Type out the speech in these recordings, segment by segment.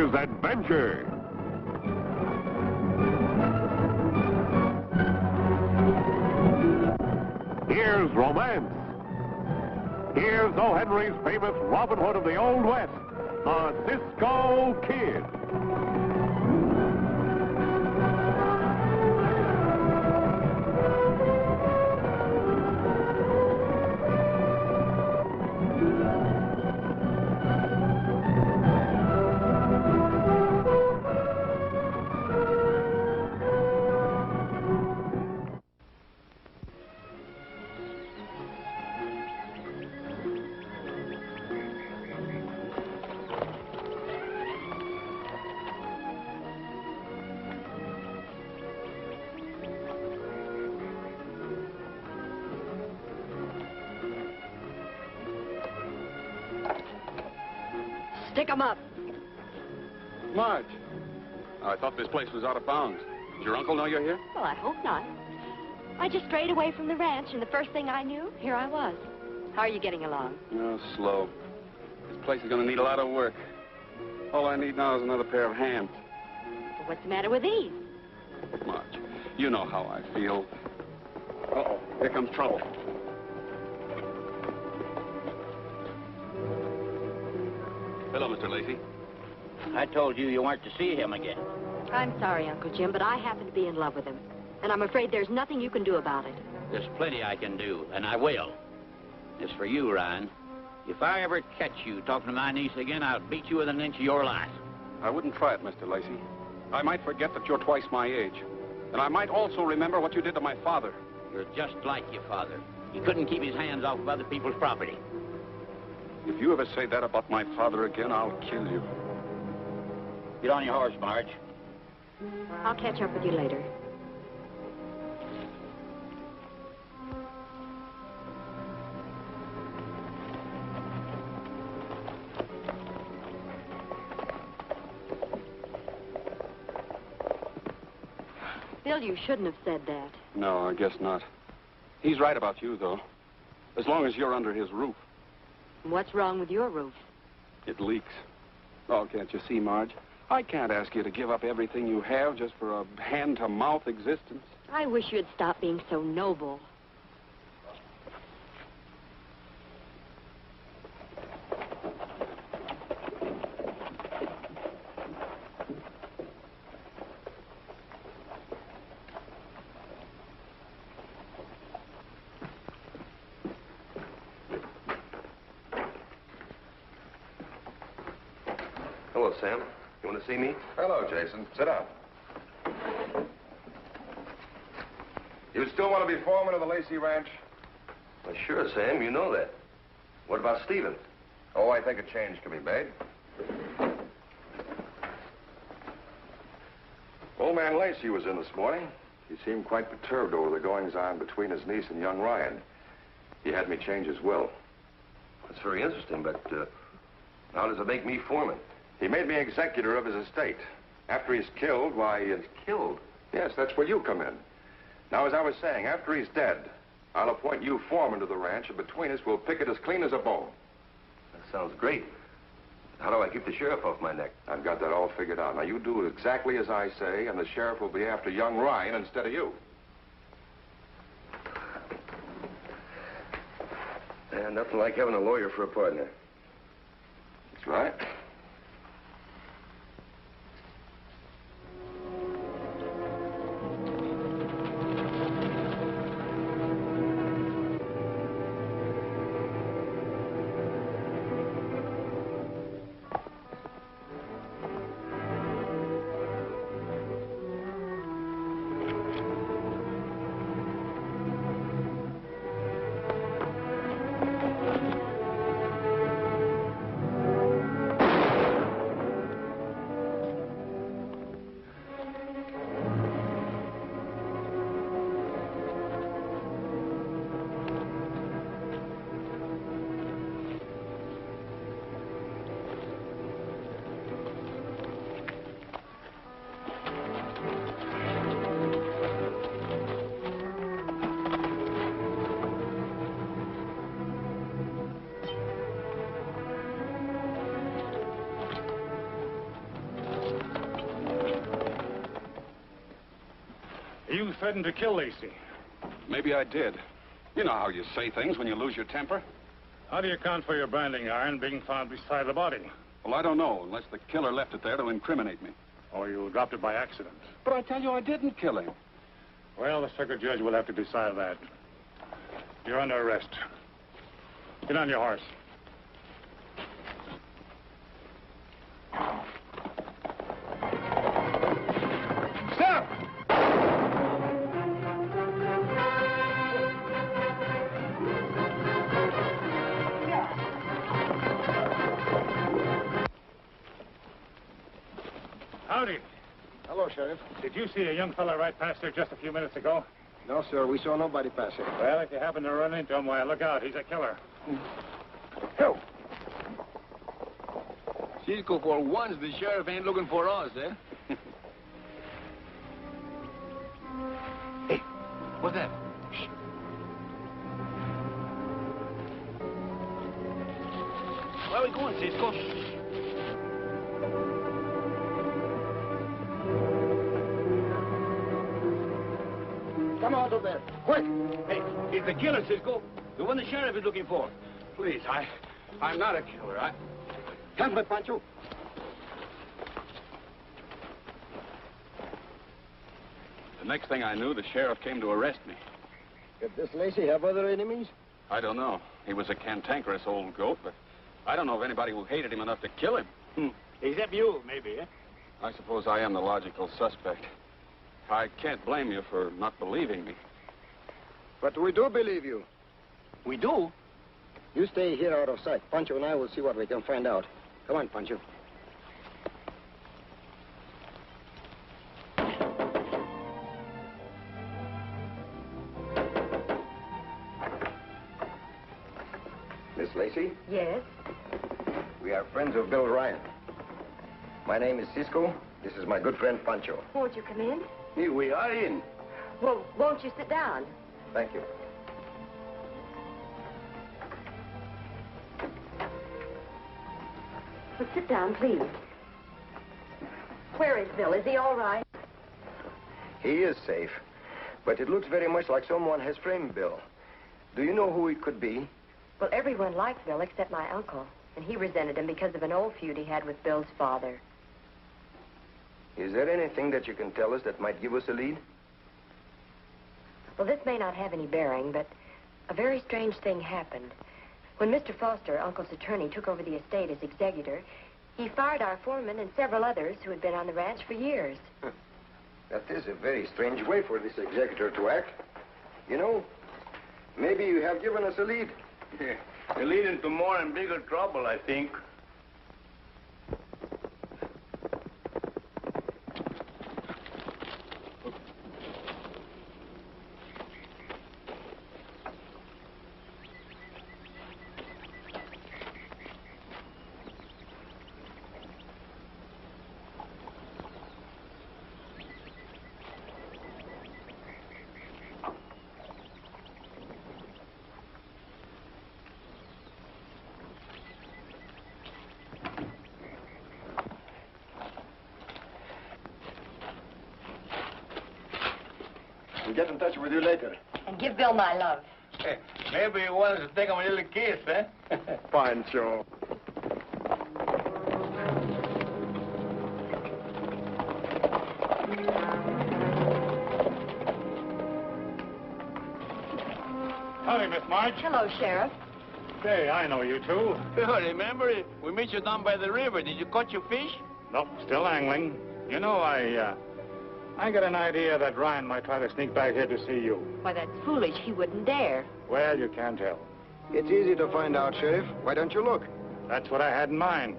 Here's adventure. Here's romance. Here's O. Henry's famous Robin Hood of the Old West, the Cisco Kid. Stick 'em up. Marge. I thought this place was out of bounds. Does your uncle know you're here? Well, I hope not. I just strayed away from the ranch, and the first thing I knew, here I was. How are you getting along? Oh, slow. This place is going to need a lot of work. All I need now is another pair of hands. Well, what's the matter with these? Marge, you know how I feel. Uh-oh, here comes trouble. Hello, Mr. Lacey. I told you weren't to see him again. I'm sorry, Uncle Jim, but I happen to be in love with him. And I'm afraid there's nothing you can do about it. There's plenty I can do, and I will. As for you, Ryan, if I ever catch you talking to my niece again, I'll beat you within an inch of your life. I wouldn't try it, Mr. Lacey. I might forget that you're twice my age. And I might also remember what you did to my father. You're just like your father. He couldn't keep his hands off of other people's property. If you ever say that about my father again, I'll kill you. Get on your horse, Marge. I'll catch up with you later. Bill, you shouldn't have said that. No, I guess not. He's right about you, though. As long as you're under his roof. What's wrong with your roof? It leaks. Oh, can't you see, Marge? I can't ask you to give up everything you have just for a hand-to-mouth existence. I wish you'd stop being so noble. Hello, Sam. You want to see me? Hello, Jason. Sit down. You still want to be foreman of the Lacey Ranch? Well, sure, Sam. You know that. What about Stephen? Oh, I think a change can be made. Old man Lacey was in this morning. He seemed quite perturbed over the goings-on between his niece and young Ryan. He had me change his will. That's very interesting, but how does it make me foreman? He made me executor of his estate. After he's killed, why... He's killed? Yes, that's where you come in. Now, as I was saying, after he's dead, I'll appoint you foreman to the ranch, and between us, we'll pick it as clean as a bone. That sounds great. How do I keep the sheriff off my neck? I've got that all figured out. Now, you do exactly as I say, and the sheriff will be after young Ryan instead of you. And nothing like having a lawyer for a partner. That's right. threatened to kill Lacey. Maybe I did. You know how you say things when you lose your temper. How do you account for your branding iron being found beside the body? Well, I don't know, unless the killer left it there to incriminate me. Or you dropped it by accident? But I tell you, I didn't kill him. Well, the circuit judge will have to decide that. You're under arrest. Get on your horse. Stop! Howdy. Hello, Sheriff. Did you see a young fella right past here just a few minutes ago? No, sir. We saw nobody pass here. Well, if you happen to run into him, why, look out. He's a killer. Go. Cisco, for once, the sheriff ain't looking for us, eh? Hey, what's that? Shh. Where are we going, Cisco? Come out of there. Quick. Hey, it's the killer, Cisco. The one the sheriff is looking for. Please, I'm not a killer. Help me, Pancho. The next thing I knew, the sheriff came to arrest me. Did this Lacey have other enemies? I don't know. He was a cantankerous old goat, but I don't know of anybody who hated him enough to kill him. Except you, maybe, eh? I suppose I am the logical suspect. I can't blame you for not believing me. But we do believe you. We do? You stay here out of sight. Pancho and I will see what we can find out. Come on, Pancho. Miss Lacey, Yes? we are friends of Bill Ryan. My name is Cisco. This is my good friend Pancho. Won't you come in? Here we are in. Well, won't you sit down? Thank you. Well, sit down, please. Where is Bill? Is he all right? He is safe, but it looks very much like someone has framed Bill. Do you know who it could be? Well, everyone liked Bill except my uncle. And he resented him because of an old feud he had with Bill's father. Is there anything that you can tell us that might give us a lead? Well, this may not have any bearing, but a very strange thing happened. When Mr. Foster, Uncle's attorney, took over the estate as executor, he fired our foreman and several others who had been on the ranch for years. That is a very strange way for this executor to act. You know, maybe you have given us a lead. Yeah. You're leading to more and bigger trouble, I think. We'll get in touch with you later. And give Bill my love. Hey, maybe he wants to take him a little kiss, eh? Pancho. Howdy, Miss March. Hello, Sheriff. Say, I know you two. Remember, we met you down by the river. Did you catch your fish? Nope, still angling. You know, I got an idea that Ryan might try to sneak back here to see you. Why, that's foolish. He wouldn't dare. Well, you can't tell. It's easy to find out, Sheriff. Why don't you look? That's what I had in mind.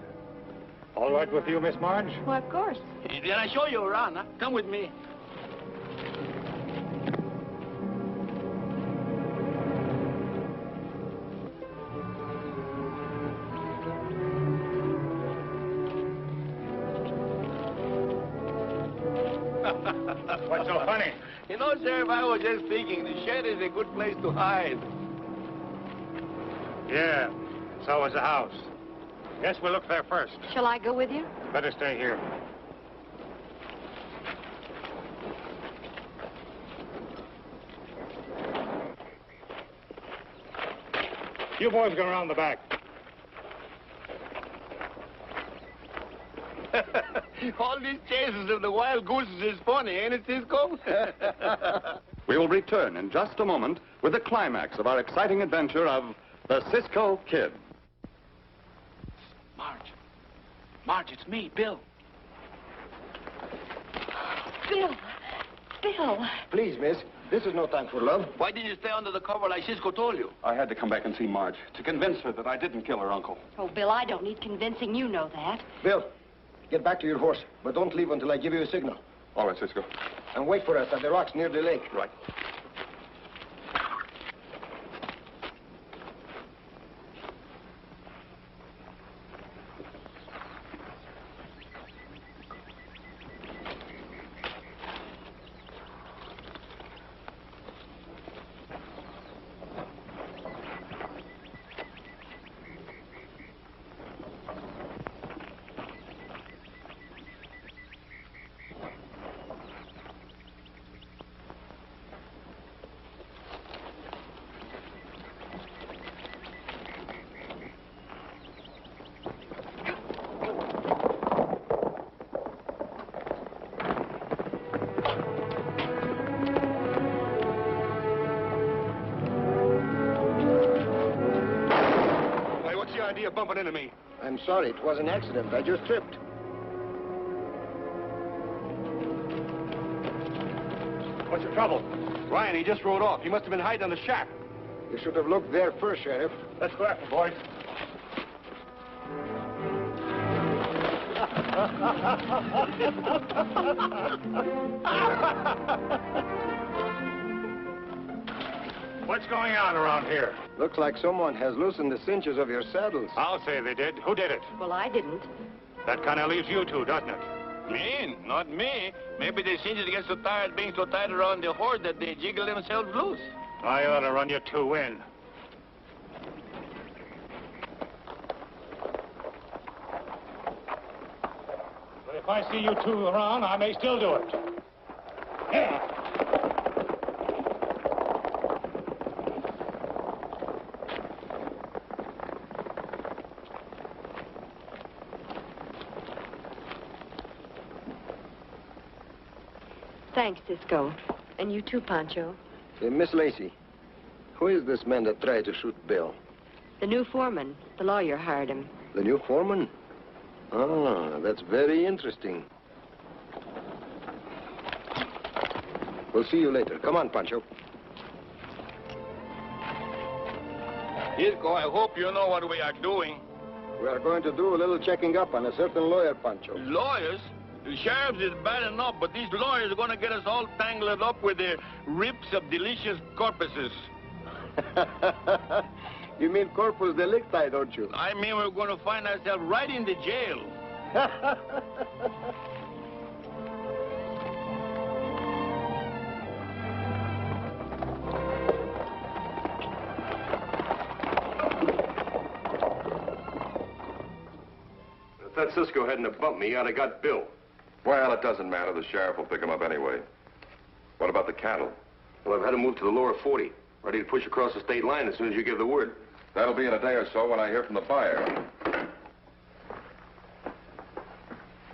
All right with you, Miss Marge? Well, of course. Then I show you around, huh? Come with me. What's so funny? You know, Sheriff, I was just thinking, the shed is a good place to hide. Yeah, so is the house. Guess we'll look there first. Shall I go with you? Better stay here. You boys go around the back. All these chases of the wild gooses is funny, ain't it, Cisco? We will return in just a moment with the climax of our exciting adventure of the Cisco Kid. Marge, it's me, Bill. Bill. Please, miss, this is no time for love. Why didn't you stay under the cover like Cisco told you? I had to come back and see Marge to convince her that I didn't kill her uncle. Oh, Bill, I don't need convincing. You know that. Bill, get back to your horse, but don't leave until I give you a signal. All right, Cisco. And wait for us at the rocks near the lake. Right. Idea of bumping into me. I'm sorry, it was an accident. I just tripped. What's your trouble? Ryan, he just rode off. He must have been hiding in the shack. You should have looked there first, Sheriff. Let's go after him, boys. What's going on around here? Looks like someone has loosened the cinches of your saddles. I'll say they did. Who did it? Well, I didn't. That kind of leaves you two, doesn't it? Me? Not me. Maybe the singers get so tired being so tight around the horse that they jiggle themselves loose. I ought to run you two in. But if I see you two around, I may still do it. Yeah. Thanks, Cisco. And you too, Pancho. Miss Lacey, who is this man that tried to shoot Bill? The new foreman. The lawyer hired him. The new foreman? Ah, that's very interesting. We'll see you later. Come on, Pancho. Cisco, I hope you know what we are doing. We are going to do a little checking up on a certain lawyer, Pancho. Lawyers? The sheriff's is bad enough, but these lawyers are going to get us all tangled up with their rips of delicious corpuses. You mean corpus delicti, don't you? I mean, we're going to find ourselves right in the jail. If that Cisco hadn't have bumped me, I'd have got Bill. Well, it doesn't matter. The sheriff will pick him up anyway. What about the cattle? Well, I've had him moved to the lower 40, ready to push across the state line as soon as you give the word. That'll be in a day or so when I hear from the buyer.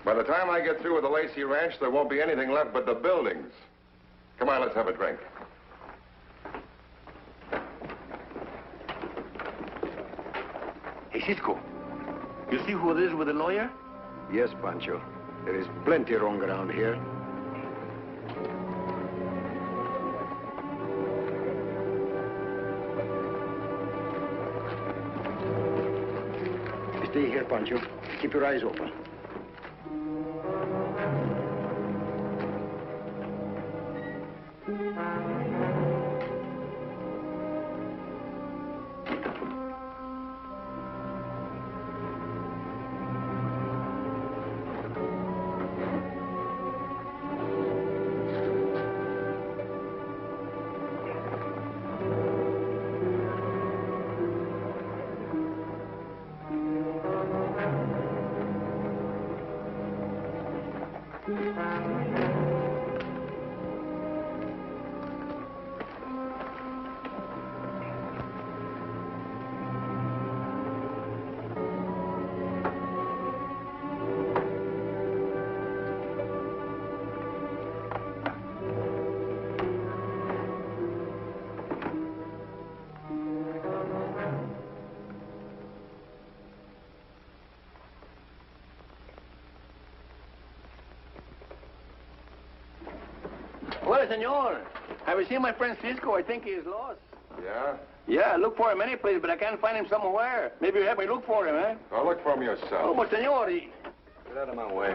By the time I get through with the Lacey Ranch, there won't be anything left but the buildings. Come on, let's have a drink. Hey, Cisco, you see who it is with the lawyer? Yes, Pancho. There is plenty wrong around here. Stay here, Pancho. Keep your eyes open. Hola, senor. Have you seen my friend Cisco? I think he is lost. Yeah? Yeah, I look for him any place, but I can't find him somewhere. Maybe you help me look for him, eh? Well, look for him yourself. Oh, but senor, Get out of my way.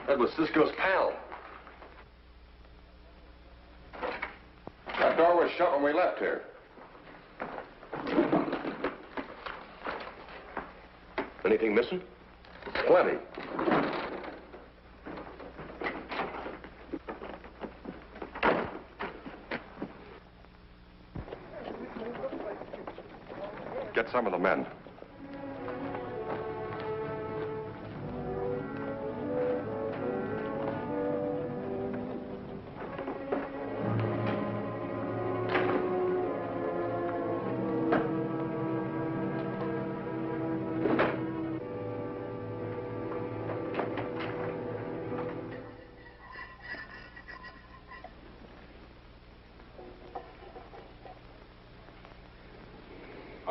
That was Cisco's pal. That door was shut when we left here. Anything missing? Plenty. Get some of the men.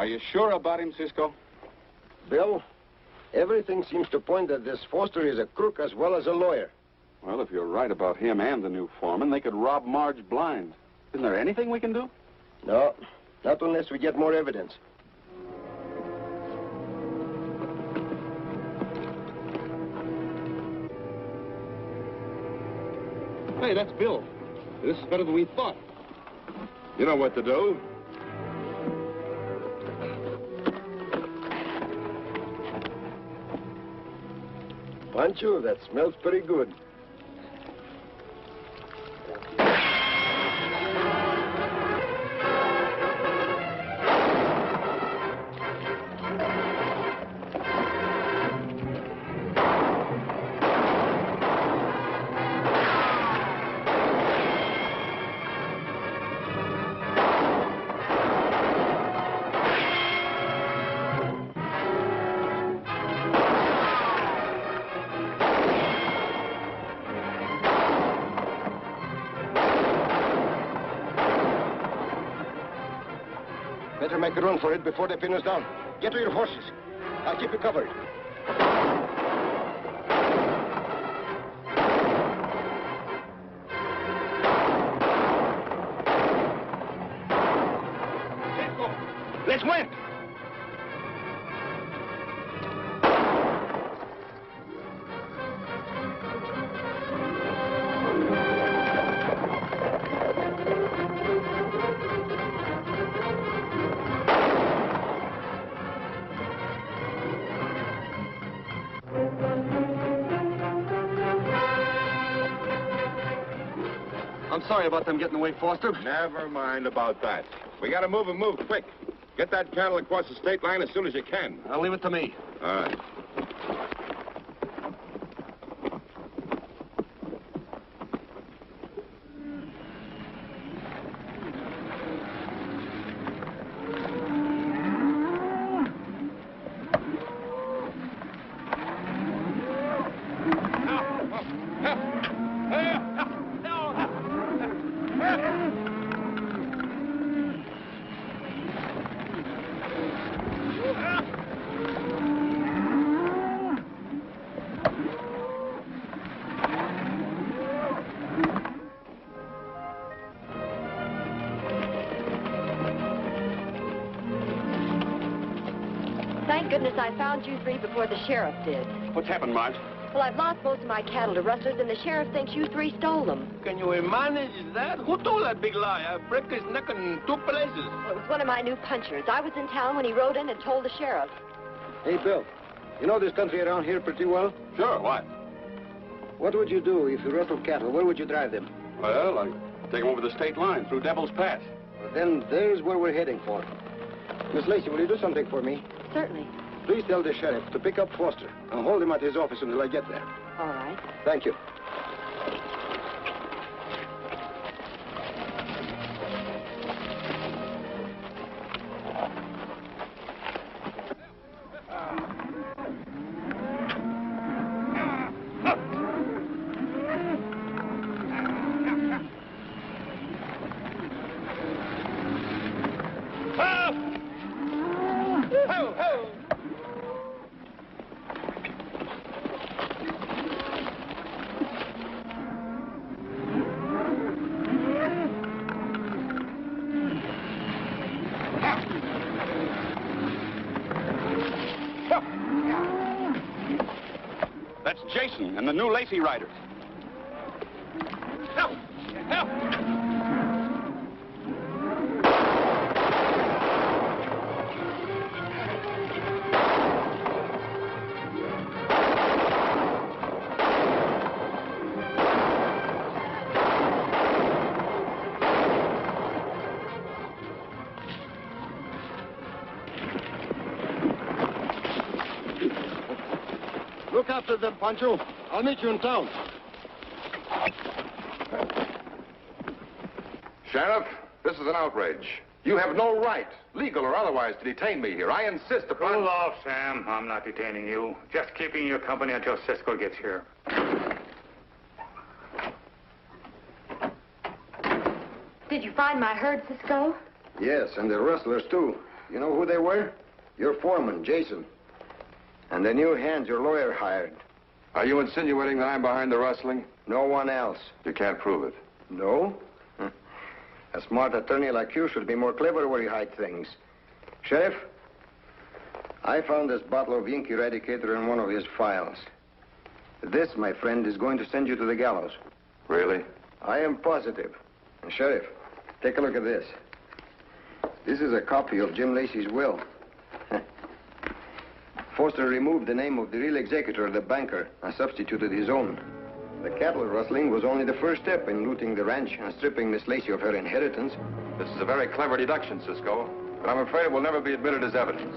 Are you sure about him, Cisco? Bill, everything seems to point that this Foster is a crook as well as a lawyer. Well, if you're right about him and the new foreman, they could rob Marge blind. Isn't there anything we can do? No, not unless we get more evidence. Hey, that's Bill. This is better than we thought. You know what to do. Pancho, that smells pretty good. Better make a run for it before they pin us down. Get to your horses. I'll keep you covered. let's win. I'm sorry about them getting away, Foster. Never mind about that. We gotta move and move quick. Get that cattle across the state line as soon as you can. I'll leave it to me. All right. Thank goodness I found you three before the sheriff did. What's happened, Marge? Well, I've lost most of my cattle to rustlers, and the sheriff thinks you three stole them. Can you manage that? Who told that big lie? I break his neck in two places. Well, it was one of my new punchers. I was in town when he rode in and told the sheriff. Hey, Bill, you know this country around here pretty well? Sure, why? What would you do if you rustled cattle? Where would you drive them? Well, I'd take them over the state line through Devil's Pass. Well, then there's where we're heading for. Miss Lacey, will you do something for me? Certainly. Please tell the sheriff to pick up Foster and hold him at his office until I get there. All right. Thank you. Jason and the new Lacey riders. Help! Help! Look after them, Pancho. I'll meet you in town. Sheriff, this is an outrage. You have no right, legal or otherwise, to detain me here. I insist upon... Cool off, Sam. I'm not detaining you. Just keeping you company until Cisco gets here. Did you find my herd, Cisco? Yes, and the rustlers, too. You know who they were? Your foreman, Jason. And the new hands your lawyer hired. Are you insinuating that I'm behind the rustling? No one else. You can't prove it. No? A smart attorney like you should be more clever where you hide things. Sheriff, I found this bottle of ink eradicator in one of his files. This, my friend, is going to send you to the gallows. Really? I am positive. And Sheriff, take a look at this. This is a copy of Jim Lacey's will. Foster removed the name of the real executor, the banker, and substituted his own. The cattle rustling was only the first step in looting the ranch and stripping Miss Lacey of her inheritance. This is a very clever deduction, Cisco, but I'm afraid it will never be admitted as evidence.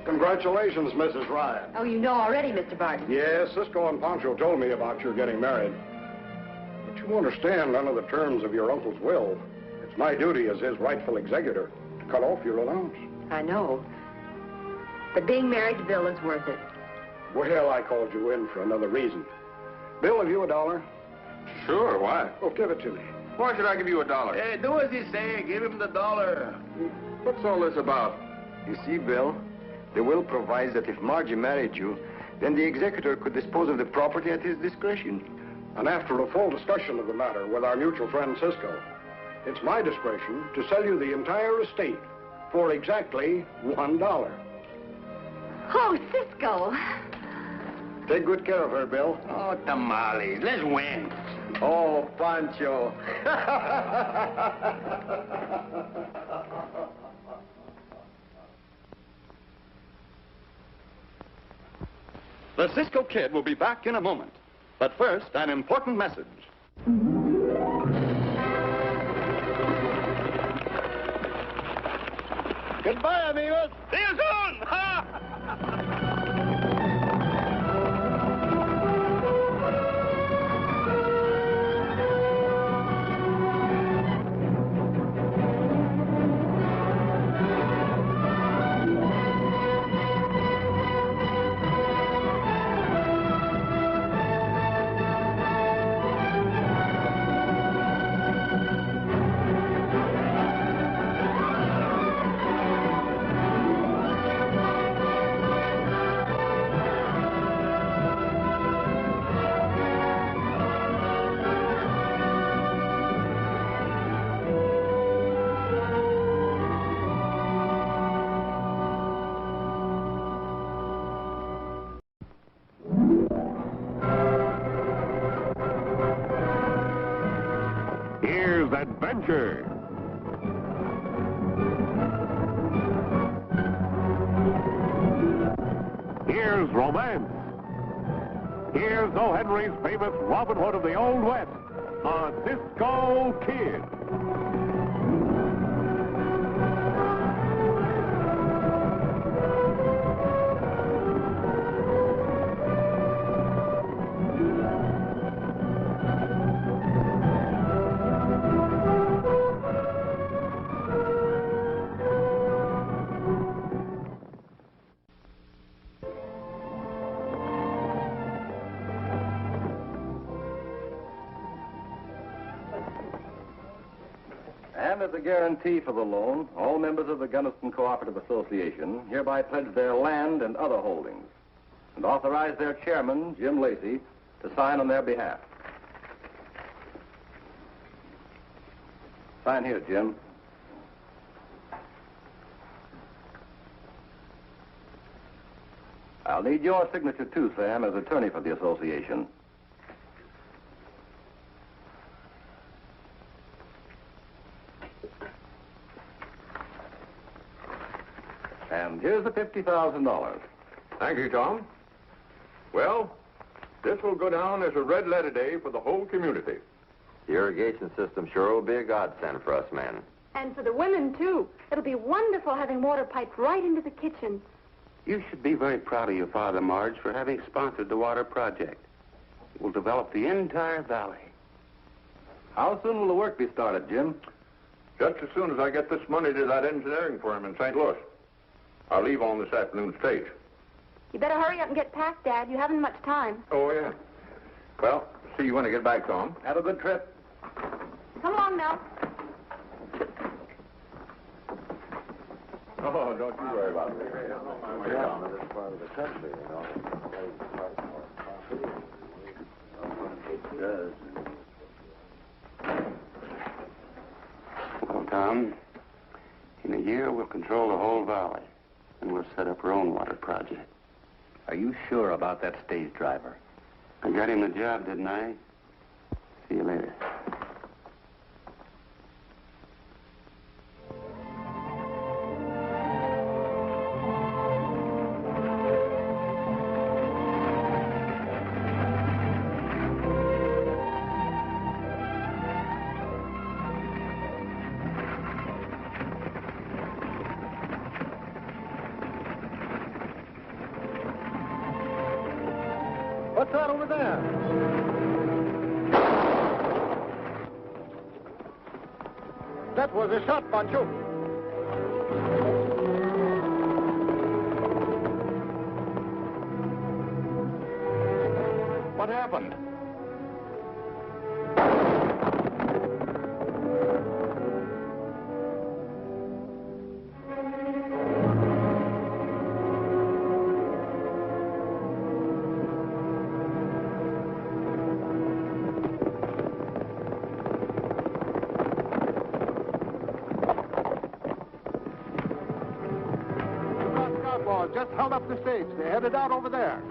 Congratulations, Mrs. Ryan. Oh, you know already, Mr. Barton. Yes, Cisco and Pancho told me about your getting married. But you understand, under the terms of your uncle's will, it's my duty as his rightful executor to cut off your allowance. I know. But being married to Bill is worth it. Well, I called you in for another reason. Bill, have you $1? Sure, why? Oh, give it to me. Why should I give you $1? Hey, do as he say. Give him the $1. What's all this about? You see, Bill, the will provides that if Margie married you, then the executor could dispose of the property at his discretion. And after a full discussion of the matter with our mutual friend Cisco, it's my discretion to sell you the entire estate for exactly $1. Oh, Cisco. Take good care of her, Bill. Oh, tamales. Let's win. Oh, Pancho. The Cisco Kid will be back in a moment. But first, an important message. Goodbye, amigos. See you soon. Here's adventure. Here's romance. Here's O. Henry's famous Robin Hood of the Old West, a Cisco Kid. And as a guarantee for the loan, all members of the Gunnison Cooperative Association hereby pledge their land and other holdings. and authorize their chairman, Jim Lacey, to sign on their behalf. Sign here, Jim. I'll need your signature too, Sam, as attorney for the association. And here's the $50,000. Thank you, Tom. Well, this will go down as a red-letter day for the whole community. The irrigation system sure will be a godsend for us men. And for the women, too. It'll be wonderful having water piped right into the kitchen. You should be very proud of your father, Marge, for having sponsored the water project. It will develop the entire valley. How soon will the work be started, Jim? Just as soon as I get this money to that engineering firm in St. Louis. I'll leave on this afternoon's stage. You better hurry up and get packed, Dad. You haven't much time. Oh, yeah. Well, see you when I get back, Tom. Have a good trip. Come along now. Oh, don't you worry about it. This part of the country, you know. Well, Tom, in a year we'll control the whole valley, and we'll set up our own water project. Are you sure about that stage driver? I got him the job, didn't I? See you later. What's that over there? That was a shot, Pancho. What happened? Just held up the stage. They're headed out over there.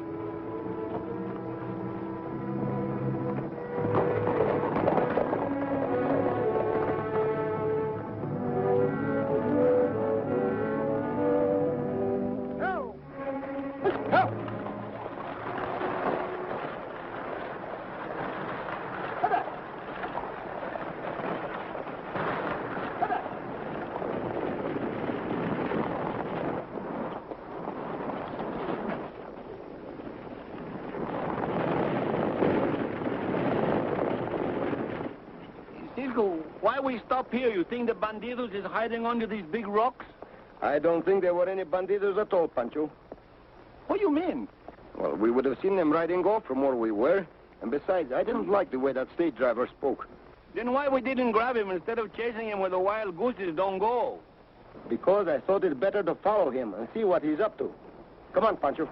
Cisco, why we stop here? You think the bandidos is hiding under these big rocks? I don't think there were any bandidos at all, Pancho. What do you mean? Well, we would have seen them riding off from where we were. And besides, I didn't like the way that stage driver spoke. Then why we didn't grab him instead of chasing him where the wild gooses don't go? Because I thought it better to follow him and see what he's up to. Come on, Pancho.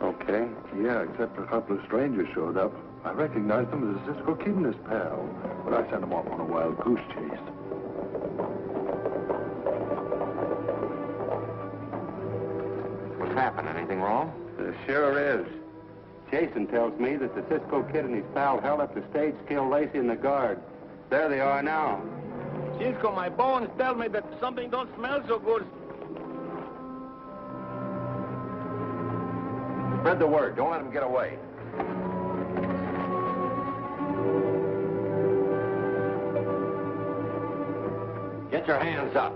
Okay. Yeah, except a couple of strangers showed up. I recognized them as Cisco Kid and his pal, but I sent them off on a wild goose chase. What's happened? Anything wrong? There sure is. Jason tells me that the Cisco Kid and his pal held up the stage, killed Lacey and the guard. There they are now. Cisco, my bones tell me that something don't smell so good. Spread the word. Don't let them get away. Get your hands up.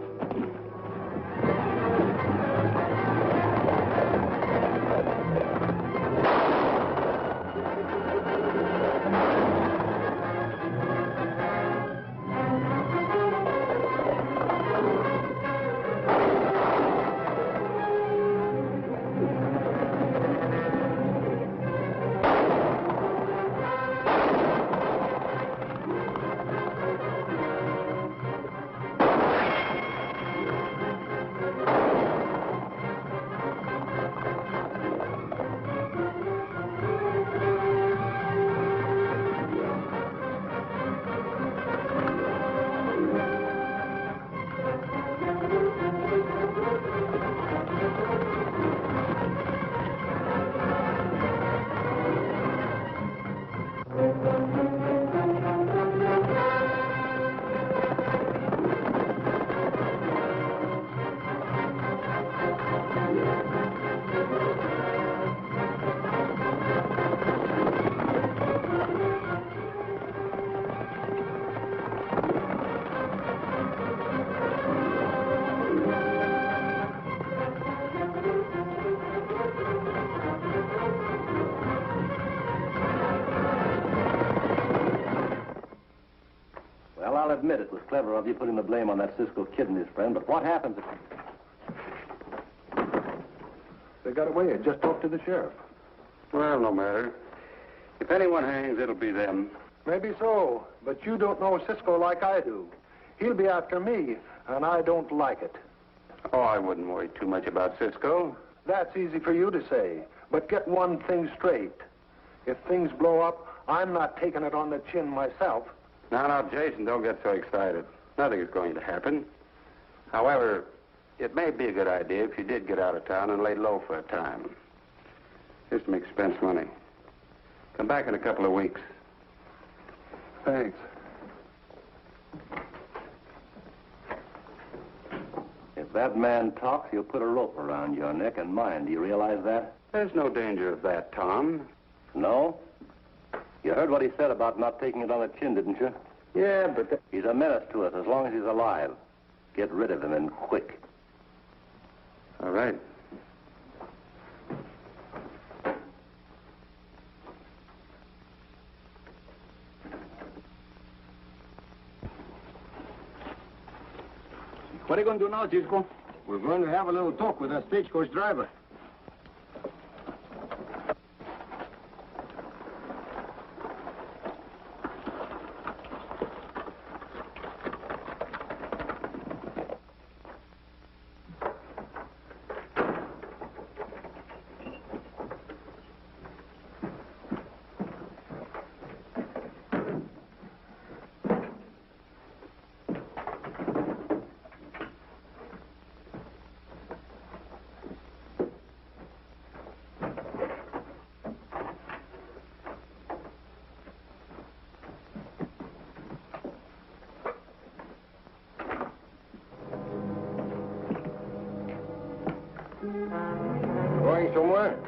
admit it was clever of you putting the blame on that Cisco kid and his friend, but what happens if... They got away. I just talked to the sheriff. Well, no matter. If anyone hangs, it'll be them. Maybe so, but you don't know Cisco like I do. He'll be after me, and I don't like it. Oh, I wouldn't worry too much about Cisco. That's easy for you to say, but get one thing straight. If things blow up, I'm not taking it on the chin myself. Now, Jason, don't get so excited. Nothing is going to happen. However, it may be a good idea if you did get out of town and lay low for a time. Here's some expense money. Come back in a couple of weeks. Thanks. If that man talks, he'll put a rope around your neck and mine. Do you realize that? There's no danger of that, Tom. No? You heard what he said about not taking it on the chin, didn't you? Yeah, but... He's a menace to us as long as he's alive. Get rid of him, and quick. All right. What are you going to do now, Cisco? We're going to have a little talk with that stagecoach driver. Going somewhere?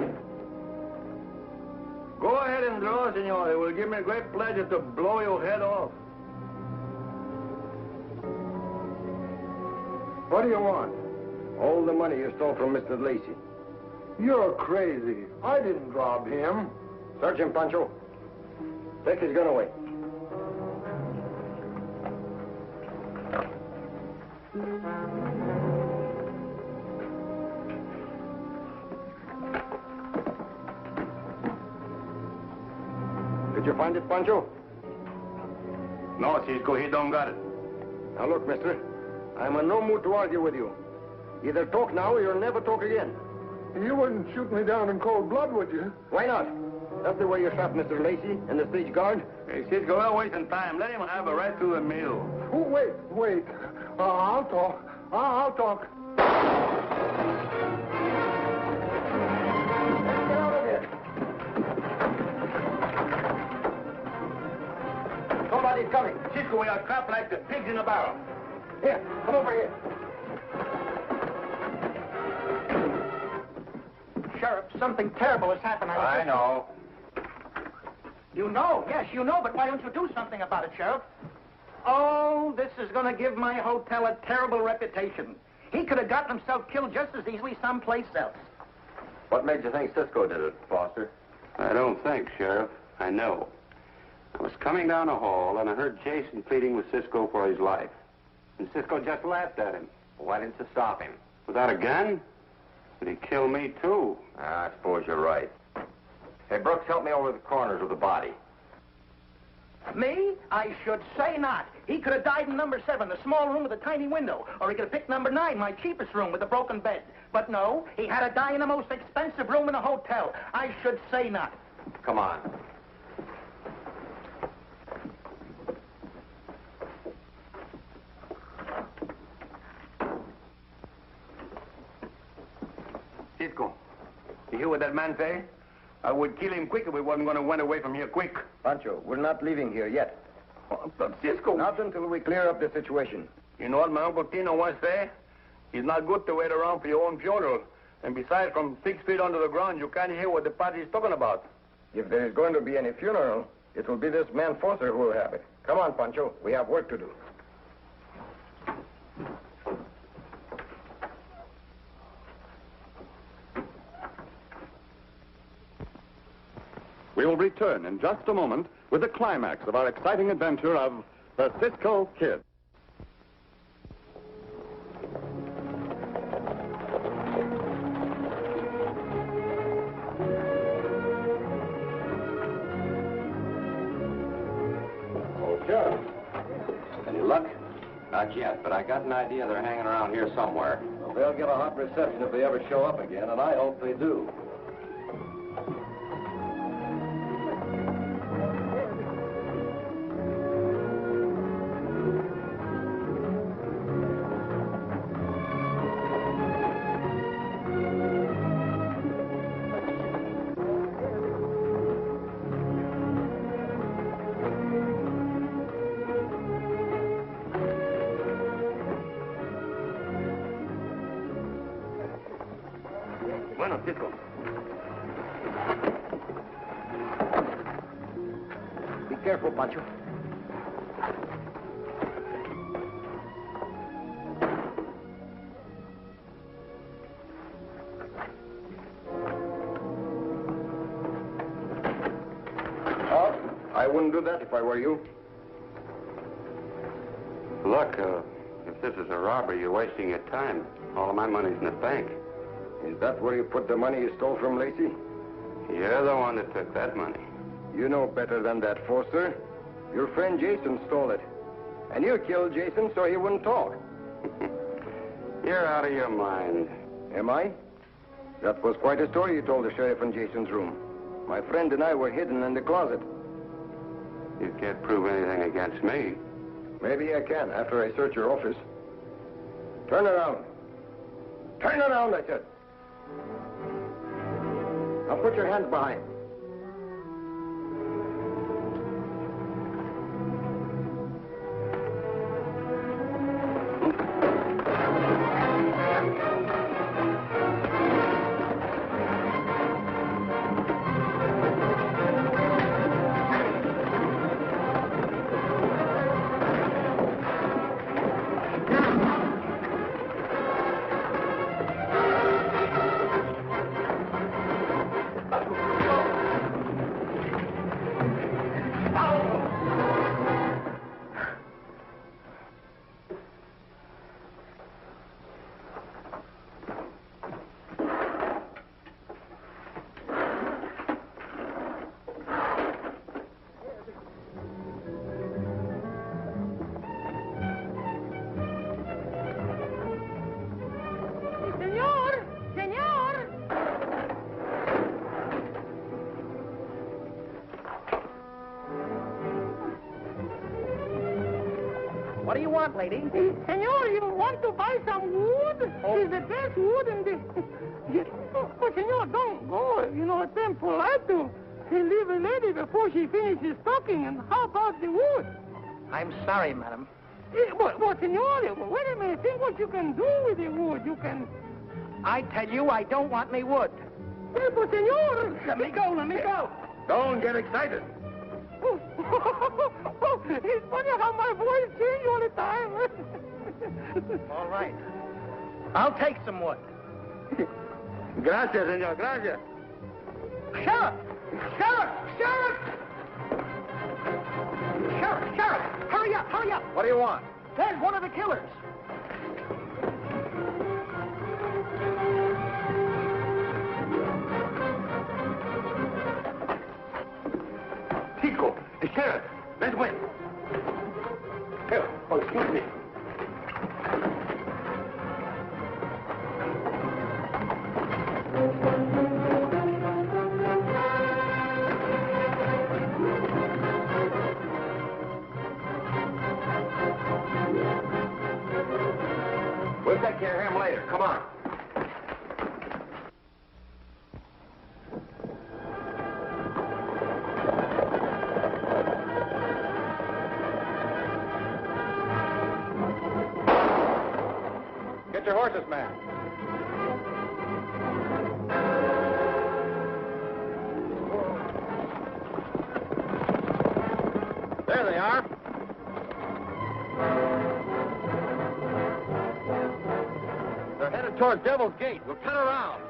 Go ahead and draw, senor. It will give me a great pleasure to blow your head off. What do you want? All the money you stole from Mr. Lacey. You're crazy. I didn't rob him. Search him, Pancho. Take his gun away. Did you find it, Pancho? No, Cisco, he don't got it. Now look, mister, I'm in no mood to argue with you. Either talk now or you'll never talk again. You wouldn't shoot me down in cold blood, would you? Why not? That's the way you shot Mr. Lacey and the stage guard. Hey, Cisco, we're wasting time. Let him have a right to the meal. Oh, wait. I'll talk. I'll talk. Get out of here. Somebody's coming. Cisco, we are trapped like the pigs in a barrel. Here, come over here. Sheriff, something terrible has happened. I know. You know? Yes, you know, but why don't you do something about it, Sheriff? Oh, this is going to give my hotel a terrible reputation. He could have gotten himself killed just as easily someplace else. What made you think Cisco did it, Foster? I don't think, Sheriff. I know. I was coming down the hall, and I heard Jason pleading with Cisco for his life. And Cisco just laughed at him. Why didn't you stop him? Without a gun? Did he kill me, too? I suppose you're right. Hey, Brooks, help me over the corners of the body. Me? I should say not. He could have died in number 7, the small room with a tiny window. Or he could have picked number 9, my cheapest room with a broken bed. But no, he had to die in the most expensive room in the hotel. I should say not. Come on. Cisco, you hear what that man say? I would kill him quick if we wasn't going to run away from here quick. Pancho, we're not leaving here yet. Oh, but Cisco... Not until we clear up the situation. You know what my Uncle Tino once said? It's not good to wait around for your own funeral. And besides, from 6 feet under the ground, you can't hear what the party is talking about. If there is going to be any funeral, it will be this man Foster who will have it. Come on, Pancho. We have work to do. We will return in just a moment with the climax of our exciting adventure of The Cisco Kid. Oh, Sheriff. Any luck? Not yet, but I got an idea they're hanging around here somewhere. Well, they'll get a hot reception if they ever show up again, and I hope they do. Bueno, Cisco. Be careful, Pancho. I wouldn't do that if I were you. Look, if this is a robbery, you're wasting your time. All of my money's in the bank. Is that where you put the money you stole from Lacey? You're the one that took that money. You know better than that, Foster. Your friend Jason stole it. And you killed Jason so he wouldn't talk. You're out of your mind. Am I? That was quite a story you told the sheriff in Jason's room. My friend and I were hidden in the closet. You can't prove anything against me. Maybe I can after I search your office. Turn around. Turn around, I said. Now put your hands behind. What do you want, lady? Senor, you want to buy some wood? Oh. It's the best wood in the... But, senor, don't go. You know, it's impolite to leave a lady before she finishes talking. And how about the wood? I'm sorry, madam. But, senor, wait a minute. Think what you can do with the wood. You can... I tell you, I don't want any wood. But, senor... Let me go, let me go. Don't get excited. It's funny how my voice changes all the time. All right. I'll take some wood. Gracias, senor, gracias. Sheriff! Sheriff! Sheriff! Sheriff! Sheriff! Hurry up! Hurry up! What do you want? There's one of the killers. Cisco, the sheriff. Let's win. Here. Oh, excuse me. We'll take care of him later. Come on. Get your horses, man. There they are. They're headed towards Devil's Gate. We'll cut around.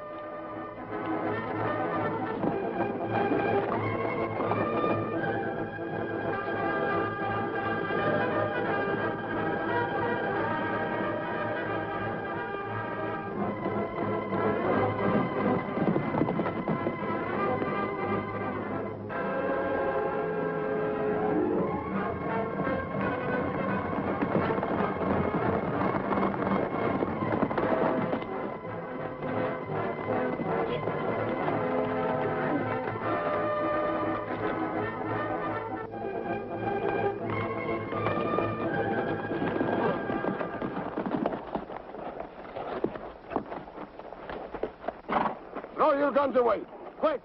Throw your guns away. Quick.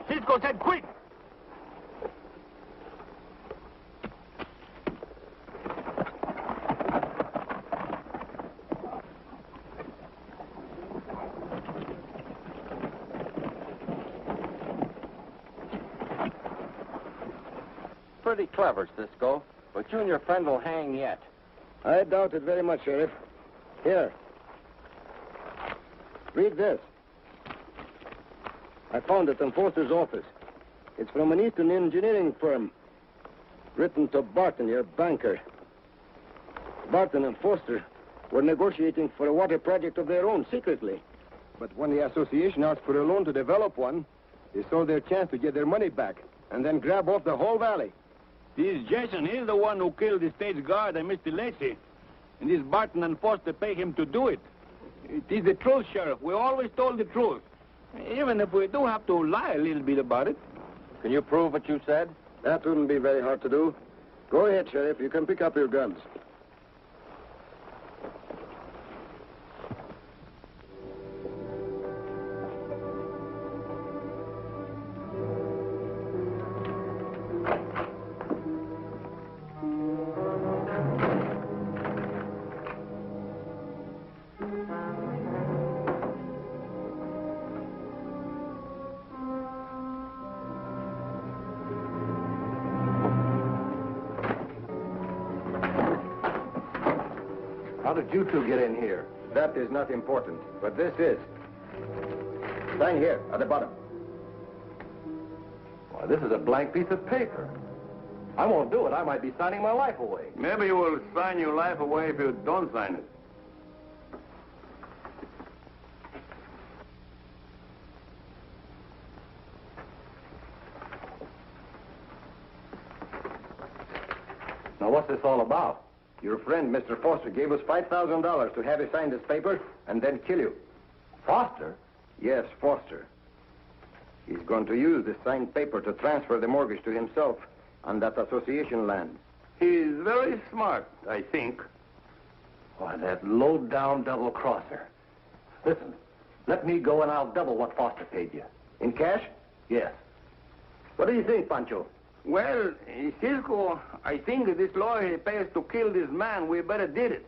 Cisco said quick. Pretty clever, Cisco. But you and your friend will hang yet. I doubt it very much, Sheriff. Here. Read this. I found it in Foster's office. It's from an Eastern engineering firm. Written to Barton, your banker. Barton and Foster were negotiating for a water project of their own secretly. But when the association asked for a loan to develop one, they saw their chance to get their money back and then grab off the whole valley. This Jason, he's the one who killed the state guard and Mr. Lacey. And this Barton and Foster pay him to do it. It is the truth, Sheriff. We always told the truth. Even if we do have to lie a little bit about it. Can you prove what you said? That wouldn't be very hard to do. Go ahead, Sheriff. You can pick up your guns. How did you two get in here? That is not important, but this is. Sign here, at the bottom. Why, this is a blank piece of paper. I won't do it. I might be signing my life away. Maybe you will sign your life away if you don't sign it. Now, what's this all about? Your friend, Mr. Foster, gave us $5,000 to have you sign this paper and then kill you. Foster? Yes, Foster. He's going to use this signed paper to transfer the mortgage to himself on that association land. He's very smart, I think. Why, that low-down double-crosser. Listen, let me go and I'll double what Foster paid you. In cash? Yes. What do you think, Pancho? Well, Cisco, I think if this lawyer pays to kill this man, we better did it.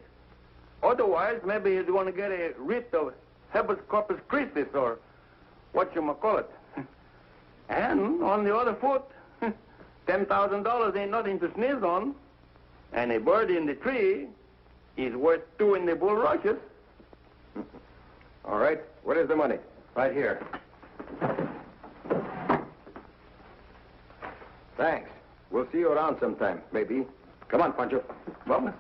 Otherwise, maybe he's going to get a writ of habeas corpus Christi or whatchamacallit. And on the other foot, $10,000 ain't nothing to sneeze on. And a bird in the tree is worth two in the bulrushes. All right. Where is the money? Right here. Thanks. We'll see you around sometime, maybe. Come on, Pancho. Well,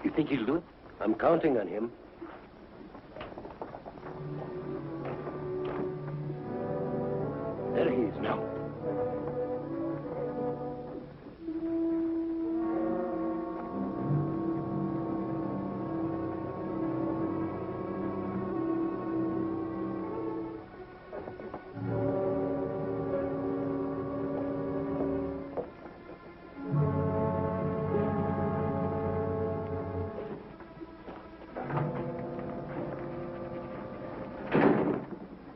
You think he'll do it? I'm counting on him. There he is now.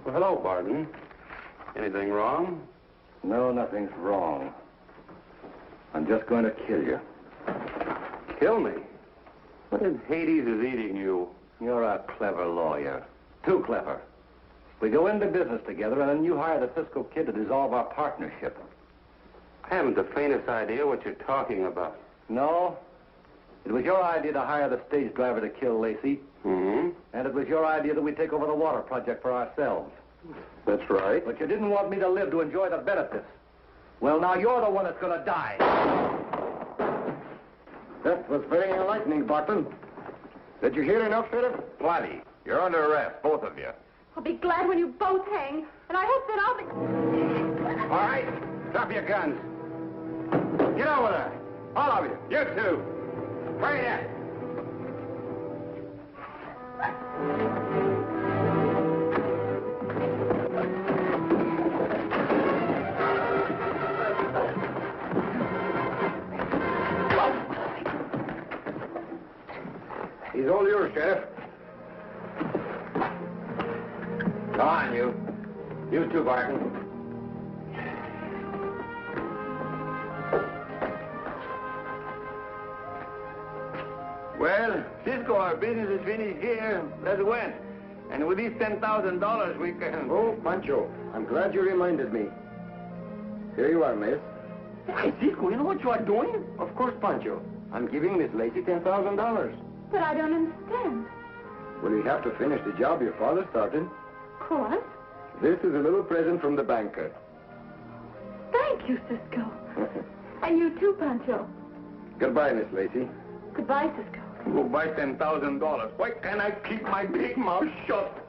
Well, hello, Barton. Anything wrong? No, nothing's wrong. I'm just going to kill you. Kill me? What in Hades is eating you? You're a clever lawyer. Too clever. We go into business together, and then you hire the Cisco kid to dissolve our partnership. I haven't the faintest idea what you're talking about. No? It was your idea to hire the stage driver to kill Lacey. Mm-hmm. And it was your idea that we take over the water project for ourselves. That's right. But you didn't want me to live to enjoy the benefits. Well, now you're the one that's going to die. That was very enlightening, Barton. Did you hear enough, Sheriff? Plenty. You're under arrest, both of you. I'll be glad when you both hang. And I hope that I'll be... All right. Drop your guns. Get over there. All of you. You two. Straight in. all yours, Sheriff. Come on, you. You too, Barton. Well, Cisco, our business is finished here. Let's win. And with these $10,000, we can... Oh, Pancho, I'm glad you reminded me. Here you are, miss. Why, Cisco, you know what you are doing? Of course, Pancho. I'm giving Miss Lacey $10,000. But I don't understand. Well, you have to finish the job your father started. Of course. This is a little present from the banker. Thank you, Cisco. And you too, Pancho. Goodbye, Miss Lacey. Goodbye, Cisco. Go buy $10,000. Why can't I keep my big mouth shut?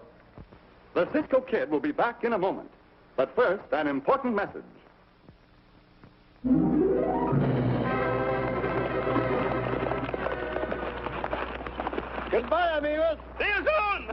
The Cisco Kid will be back in a moment. But first, an important message. Goodbye, amigos. See you soon.